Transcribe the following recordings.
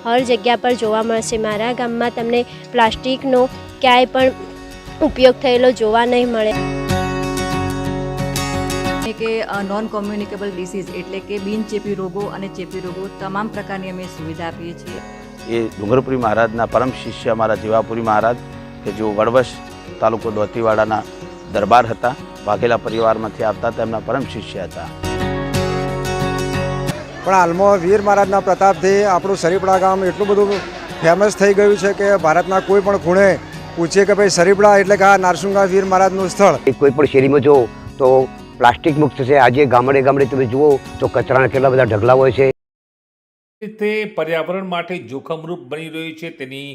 હર જગ્યા પર જોવા મળશે। મારા ગામમાં તમને પ્લાસ્ટિકનો ક્યાંય પણ ઉપયોગ થયેલો જોવા નહીં મળે। કે નોન કોમ્યુનિકેબલ ડિસીઝ એટલે કે બિનચેપી રોગો અને ચેપી રોગો તમામ પ્રકારની અમે સુવિધા આપીએ છીએ। એ ડુંગરપુરી મહારાજના પરમ શિષ્ય અમારા જીવાપુરી મહારાજ કે જેઓ વડવશ તાલુકો દોતીવાડાના દરબાર હતા, વાઘેલા પરિવારમાંથી આવતા તેમના પરમ શિષ્ય હતા। પણ હાલમાં વીર મહારાજના પ્રતાપથી આપણું સરીપડા ગામ એટલું બધું ફેમસ થઈ ગયું છે કે ભારતના કોઈ પણ ખૂણે પૂછીએ કે ભાઈ સરીપડા એટલે કે આ નારસુંગા વીર મહારાજનું સ્થળ। કોઈ પણ શેરીમાં જો તો પ્લાસ્ટિક મુક્ત છે। આજે ગામડે ગામડે તમે જુઓ તો કચરાના કેટલા બધા ઢગલા હોય છે। રીતે પર્યાવરણ માટે જોખમરૂપ બની રહ્યું છે, તેની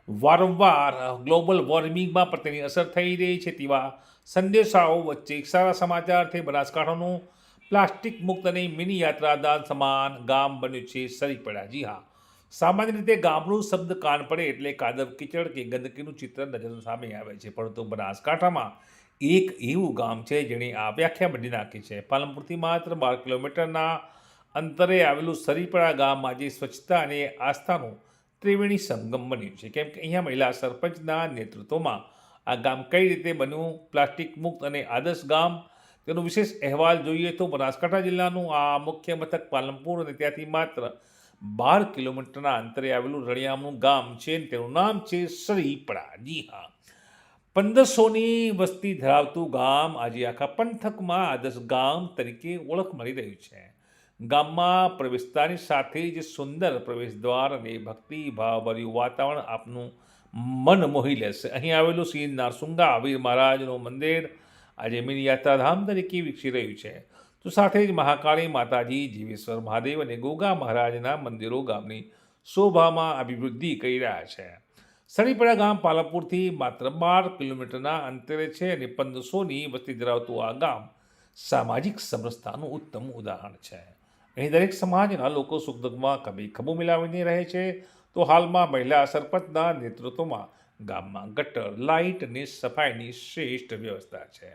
વારંવાર ગ્લોબલ વોર્મિંગમાં પણ તેની અસર થઈ રહી છે, તેવા સંદેશાઓ વચ્ચે એક સારા સમાચારથી બનાસકાંઠાનું પ્લાસ્ટિક મુક્ત અને મિની યાત્રાધામ સમાન ગામ બન્યું છે સરીપડા। જી હા, સામાન્ય રીતે ગામનું શબ્દ કાન પડે એટલે કાદવ કીચડ કે ગંદકીનું ચિત્ર નજર સામે આવે છે, પરંતુ બનાસકાંઠામાં એક એવું ગામ છે જેણે આ વ્યાખ્યા બદલી નાખી છે। પાલનપુરથી માત્ર 12 કિલોમીટરના અંતરે આવેલું સરીપડા ગામ આજે સ્વચ્છતા અને આસ્થાનું ત્રિવેણી સંગમ બન્યું છે, કેમ કે અહીંયા મહિલા સરપંચના નેતૃત્વમાં આ ગામ કઈ રીતે બન્યું પ્લાસ્ટિક મુક્ત અને આદર્શ ગામ, તેનો વિશેષ અહેવાલ જોઈએ તો બનાસકાંઠા જિલ્લાનું આ મુખ્ય મથક પાલનપુર અને ત્યાંથી માત્ર 12 કિલોમીટરના અંતરે આવેલું રળિયામણું ગામ છે, તેનું નામ છે સરીપડા। જી હા, 1500ની વસ્તી ધરાવતું ગામ આજે આખા પંથકમાં આદર્શ ગામ તરીકે ઓળખ મળી રહ્યું છે। ગામમાં પ્રવેશતાની સાથે જ સુંદર પ્રવેશદ્વાર અને ભક્તિભાવભર્યું વાતાવરણ આપનું મન મોહી લેશે। અહીં આવેલું શ્રી નારસુંગા વીર મહારાજનું મંદિર આજે મિની યાત્રાધામ તરીકે વિકસી રહ્યું છે, તો સાથે જ મહાકાળી માતાજી, જીવેશ્વર મહાદેવ અને ગોગા મહારાજના મંદિરો ગામની શોભામાં અભિવૃદ્ધિ કરી રહ્યા છે। સરીપડા ગામ પાલનપુરથી માત્ર 12 કિલોમીટરના અંતરે છે અને 1500ની વસ્તી ધરાવતું આ ગામ સામાજિક સમરસતાનું ઉત્તમ ઉદાહરણ છે। અહીં દરેક સમાજના લોકો સુખ દુઃખમાં ખભે ખભો મિલાવીને રહે છે, તો હાલમાં મહિલા સરપંચના નેતૃત્વમાં ગામમાં ગટર, લાઇટ અને સફાઈની શ્રેષ્ઠ વ્યવસ્થા છે।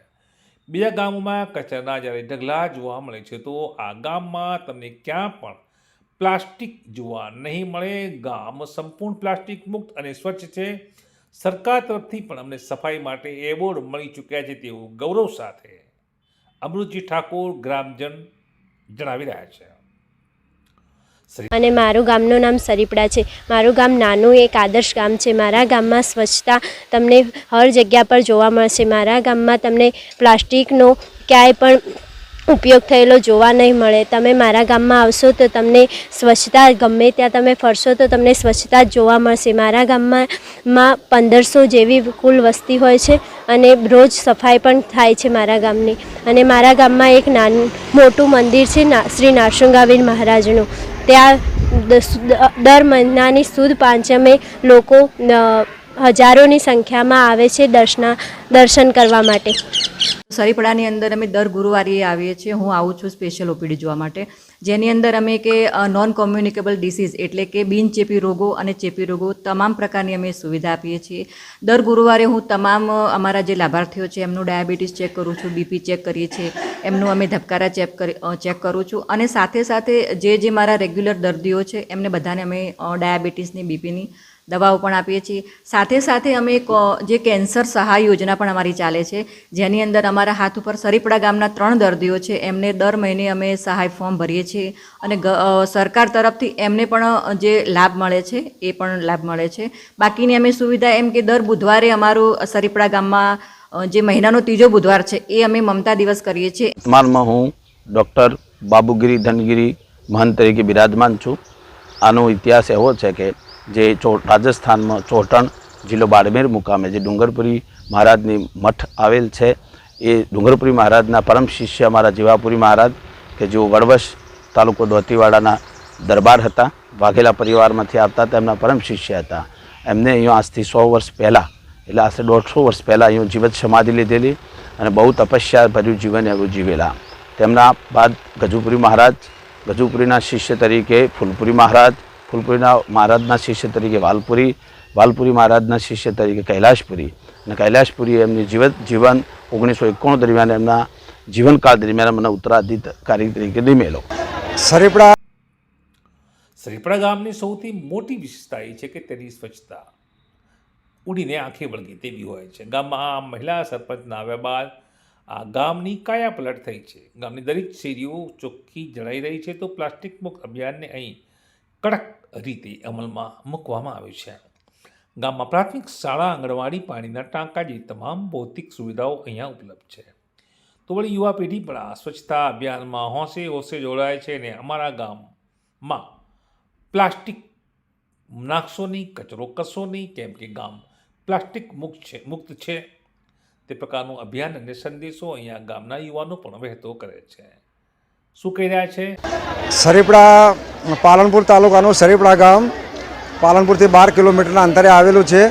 બીજા ગામોમાં કચરાના જ્યારે ઢગલા જોવા મળે છે, તો આ ગામમાં તમને ક્યાં પણ પ્લાસ્ટિક જોવા નહીં મળે। ગામ સંપૂર્ણ પ્લાસ્ટિક મુક્ત અને સ્વચ્છ છે। સરકાર તરફથી પણ અમને સફાઈ માટે એવોર્ડ મળી ચૂક્યા છે તેવું ગૌરવ સાથે અમૃતજી ઠાકોર ગ્રામજન જણાવી રહ્યા છે। અને મારું ગામનું નામ સરીપડા છે। મારું ગામ નાનું એક આદર્શ ગામ છે। મારા ગામમાં સ્વચ્છતા તમને હર જગ્યા પર જોવા મળશે। મારા ગામમાં તમને પ્લાસ્ટિકનો ક્યાંય પણ ઉપયોગ થયેલો જોવા નહીં મળે। તમે મારા ગામમાં આવશો તો તમને સ્વચ્છતા ગમે ત્યાં તમે ફરશો તો તમને સ્વચ્છતા જ જોવા મળશે। મારા ગામમાં 1500 જેવી કુલ વસ્તી હોય છે અને રોજ સફાઈ પણ થાય છે મારા ગામની। અને મારા ગામમાં એક મોટું મંદિર છે શ્રી નારસુંગા વીર મહારાજનું। ત્યાં દર મહિનાની સુદ પાંચમે લોકો હજારોની સંખ્યામાં આવે છે દર્શન કરવા માટે। સરીપડાની અંદર અમે દર ગુરુવારે આવીએ છીએ। હું આવું છું સ્પેશિયલ ઓપીડી જોવા માટે, જેની અંદર અમે કે નોન કોમ્યુનિકેબલ ડિસીઝ એટલે કે બિનચેપી રોગો અને ચેપી રોગો તમામ પ્રકારની અમે સુવિધા આપીએ છીએ। દર ગુરુવારે હું તમામ અમારા જે લાભાર્થીઓ છે એમનું ડાયાબિટીસ ચેક કરું છું, બીપી ચેક કરીએ છીએ, એમનું અમે ધબકારા ચેક કરું છું, અને સાથે સાથે જે મારા રેગ્યુલર દર્દીઓ છે એમને બધાને અમે ડાયાબિટીસની, બીપીની દવાઓ પણ આપીએ છીએ। સાથે સાથે અમે જે કેન્સર સહાય યોજના પણ અમારી ચાલે છે, જેની અંદર અમારા હાથ ઉપર સરીપડા ગામના 3 દર્દીઓ છે, એમને દર મહિને અમે સહાય ફોર્મ ભરીએ છીએ અને સરકાર તરફથી એમને પણ જે લાભ મળે છે એ પણ લાભ મળે છે। બાકીની અમે સુવિધા એમ કે દર બુધવારે અમારું સરીપડા ગામમાં જે મહિનાનો 3જો બુધવાર છે એ અમે મમતા દિવસ કરીએ છીએ। વર્તમાનમાં હું ડૉક્ટર બાબુગીરી ધનગીરી મહંત તરીકે બિરાજમાન છું। આનો ઇતિહાસ એવો છે કે જે રાજસ્થાનમાં ચોટણ જિલ્લો બાડમેર મુકામે જે ડુંગરપુરી મહારાજની મઠ આવેલ છે, એ ડુંગરપુરી મહારાજના પરમ શિષ્ય અમારા જીવાપુરી મહારાજ કે જેઓ વડવશ તાલુકો દોતીવાડાના દરબાર હતા, વાઘેલા પરિવારમાંથી આવતા તેમના પરમ શિષ્ય હતા। એમને અહીંયા આજથી 100 વર્ષ પહેલાં એટલે આશરે 150 વર્ષ પહેલાં અહીંયા જીવત સમાધિ લીધેલી અને બહુ તપસ્યાભર્યું જીવન એવું જીવેલા। તેમના બાદ ગજુપુરી મહારાજ, ગજુપુરીના શિષ્ય તરીકે ફૂલપુરી મહારાજ, ફૂલપુરીના મહારાજના શિષ્ય તરીકે વાલપુરી, વાલપુરી મહારાજના શિષ્ય તરીકે કૈલાશપુરી, અને કૈલાશપુરી એમની જીવન 1991 દરમિયાન એમના જીવનકાળ દરમિયાન મને ઉત્તરાધિકારી તરીકે નિમેલો। સરીપડા ગામની સૌથી મોટી વિશેષતા એ છે કે તેની સ્વચ્છતા ઉડીને આંખે વળગે તેવી હોય છે. ગામમાં આ મહિલા સરપંચના આવ્યા બાદ આ ગામની કાયાપલટ થઈ છે. ગામની દરેક શેરીઓ ચોખ્ખી જળાઈ રહી છે, તો પ્લાસ્ટિક મુક્ત અભિયાનને અહીં કડક રીતે અમલમાં મૂકવામાં આવ્યું છે. ગામમાં પ્રાથમિક શાળા, આંગણવાડી, પાણીના ટાંકા જેવી તમામ ભૌતિક સુવિધાઓ અહીંયા ઉપલબ્ધ છે. તો વળી યુવા પેઢી પણ આ સ્વચ્છતા અભિયાનમાં હોંશે હોંશે જોડાય છે અને અમારા ગામમાં પ્લાસ્ટિક નાખશો નહીં, કચરો કરશો નહીં, કેમ કે ગામ પ્લાસ્ટિક મુક્ત છે તે પ્રકારનું અભિયાન અને સંદેશો અહીંયા ગામના યુવાનો પણ વહેતો કરે છે. શું કહી રહ્યા છે? સરીપડા પાલનપુર તાલુકાનું સરીપડા ગામ પાલનપુરથી 12 કિલોમીટરના અંતરે આવેલું છે.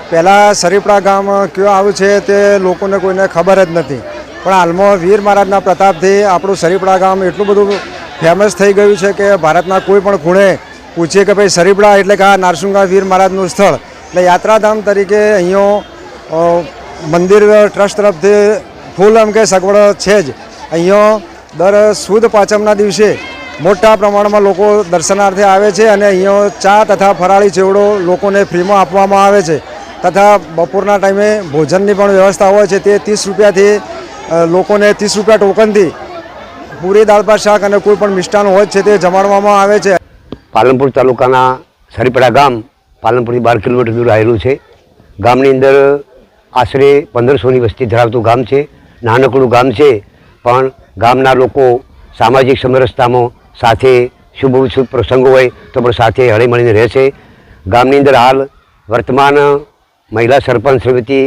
પહેલાં સરીપડા ગામ કયું આવ્યું છે તે લોકોને કોઈને ખબર જ નથી, પણ હાલમાં વીર મહારાજના પ્રતાપથી આપણું સરીપડા ગામ એટલું બધું ફેમસ થઈ ગયું છે કે ભારતના કોઈ પણ ખૂણે પૂછીએ કે ભાઈ સરીપડા એટલે કે આ નારસુંગા વીર મહારાજનું સ્થળ, એટલે યાત્રાધામ તરીકે અહીંયા મંદિર ટ્રસ્ટ તરફથી ફૂલ એમ કે સગવડ છે જ. અહીંયા દર સુદ પાંચમના દિવસે મોટા પ્રમાણમાં લોકો દર્શનાર્થે આવે છે અને અહીંયા ચા તથા ફરાળી ચેવડો લોકોને ફ્રીમાં આપવામાં આવે છે, તથા બપોરના ટાઈમે ભોજનની પણ વ્યવસ્થા હોય છે. તે 30 રૂપિયાથી લોકોને 30 રૂપિયા ટોકનથી પૂરી દાળ ભાત શાક અને કોઈ પણ મિષ્ટાન હોય છે તે જમાડવામાં આવે છે. પાલનપુર તાલુકાના સરીપડા ગામ પાલનપુરથી 12 કિલોમીટર દૂર આવેલું છે. ગામની અંદર આશરે 1500ની વસ્તી ધરાવતું ગામ છે. નાનકડું ગામ છે, પણ ગામના લોકો સામાજિક સમરસતામાં સાથે શુભ પ્રસંગો હોય તો પણ સાથે હળીમળીને રહે છે. ગામની અંદર હાલ વર્તમાન મહિલા સરપંચ શ્રીમતી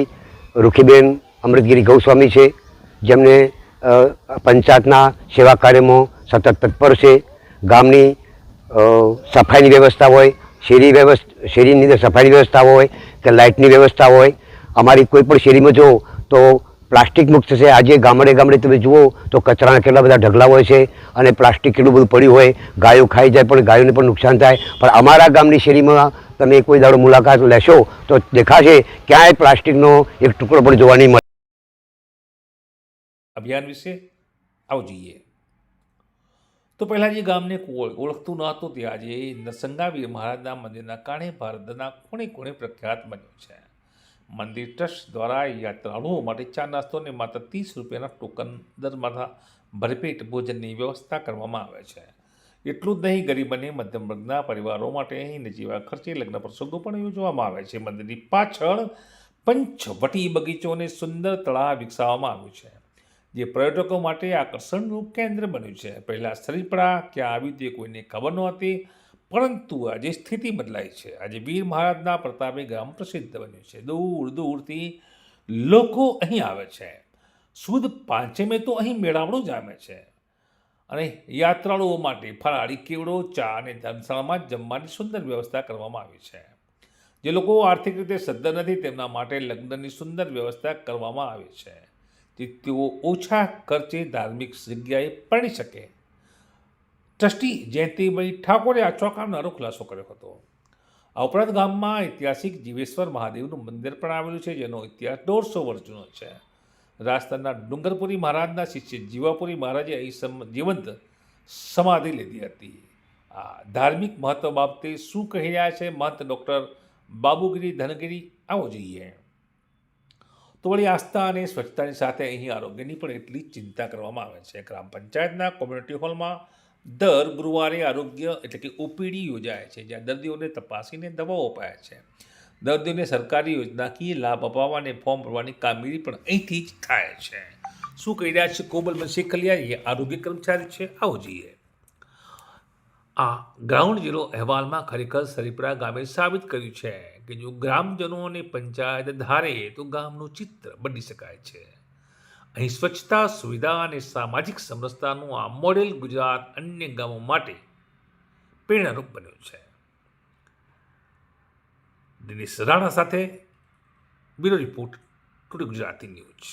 રૂખીબેન અમૃતગીરી ગૌસ્વામી છે, જેમને પંચાયતના સેવા કાર્યમાં સતત તત્પર છે. ગામની સફાઈની વ્યવસ્થા હોય, શેરીની અંદર સફાઈની વ્યવસ્થા હોય કે લાઇટની વ્યવસ્થા હોય, અમારી કોઈ પણ શેરીમાં જો તો પ્લાસ્ટિક મુક્ત છે. આજે ગામડે ગામડે તમે જુઓ તો કચરાના કેટલા બધા ઢગલા હોય છે અને પ્લાસ્ટિક કેટલું બધું પડ્યું હોય, ગાયો ખાઈ જાય પણ ગાયોને પણ નુકસાન થાય. પણ અમારા ગામની શેરીમાં તમે કોઈ દાડો મુલાકાત લેશો તો દેખાશે ક્યાંય પ્લાસ્ટિકનો એક ટુકડો પણ જોવા નહીં મળે. અભિયાન વિશે આવો જોઈએ તો પહેલાં જે ગામને કોઈ ઓળખતું ન હતું તે આજે નરસંગા વીર મહારાજના મંદિરના કારણે ભારતના ખૂણે ખૂણે પ્રખ્યાત બન્યું છે. મંદિર ટ્રસ્ટ દ્વારા યાત્રાળુઓ માટે ચા નાસ્તો અને માત્ર 30 રૂપિયાના ટોકન દર માથા ભરપેટ ભોજનની વ્યવસ્થા કરવામાં આવે છે. એટલું જ નહીં, ગરીબ અને મધ્યમ વર્ગના પરિવારો માટે અહીં નજીવા ખર્ચે લગ્ન પ્રસંગો પણ યોજવામાં આવે છે. મંદિરની પાછળ પંચવટી બગીચો અને સુંદર તળાવ વિકસાવવામાં આવ્યું છે, જે પર્યટકો માટે આકર્ષણનું કેન્દ્ર બન્યું છે. પહેલાં સરીપડા ક્યાં આવ્યું તે કોઈને ખબર નહોતી, પરંતુ આજે સ્થિતિ બદલાઈ છે. આજે વીર મહારાજના પ્રતાપે ગામ પ્રસિદ્ધ બન્યું છે. દૂર દૂરથી લોકો અહીં આવે છે. સુદ પાંચમે તો અહીં મેળાવડો જામે છે અને યાત્રાળુઓ માટે ફરાળી કેવડો, ચા અને ધર્મશાળામાં જમવાની સુંદર વ્યવસ્થા કરવામાં આવી છે. જે લોકો આર્થિક રીતે સદ્ધર નથી તેમના માટે લગ્નની સુંદર વ્યવસ્થા કરવામાં આવી છે, જે તેઓ ઓછા ખર્ચે ધાર્મિક જગ્યાએ પરણી શકે. ટ્રસ્ટી જયંતિભાઈ ઠાકોરે આ ચોંકાવનારો ખુલાસો કર્યો હતો. આ ઉપરાંત ગામમાં ઐતિહાસિક જીવેશ્વર મહાદેવનું મંદિર પણ આવેલું છે, જેનો ઇતિહાસ 150 વર્ષ જૂનો છે. રાજસ્થાનના ડુંગરપુરી મહારાજના શિષ્ય જીવાપુરી મહારાજે અહીં જીવંત સમાધિ લીધી હતી. આ ધાર્મિક મહત્વ બાબતે શું કહી રહ્યા છે મહંત ડૉક્ટર બાબુગીરી ધનગીરી, આવો જોઈએ. તો વળી આસ્થા અને સ્વચ્છતાની સાથે અહીં આરોગ્યની પણ એટલી જ ચિંતા કરવામાં આવે છે. ગ્રામ પંચાયતના કોમ્યુનિટી હોલમાં દર ગુરુવારે આરોગ્ય એટલે કે ઓપીડી યોજાય છે, જ્યાં દર્દીઓને તપાસીને દવાઓ અપાય છે. દર્દીઓને સરકારી યોજનાકીય લાભ અપાવવા અને ફોર્મ ભરવાની કામગીરી પણ અહીંથી જ થાય છે. શું કહી રહ્યા છે કોમલબેન શેખલિયા, એ આરોગ્ય કર્મચારી છે, આવો જોઈએ. આ ગ્રાઉન્ડ ઝીરો અહેવાલમાં ખરેખર સરીપડા ગામે સાબિત કર્યું છે કે જો ગ્રામજનો અને પંચાયત ધારે તો ગામનું ચિત્ર બદલી શકાય છે. અહીં સ્વચ્છતા, સુવિધા અને સામાજિક સમરસતાનું આ મોડેલ ગુજરાત અન્ય ગામો માટે પ્રેરણારૂપ બન્યું છે. દિનેશ રાણા સાથે bureau report, today Gujarati news.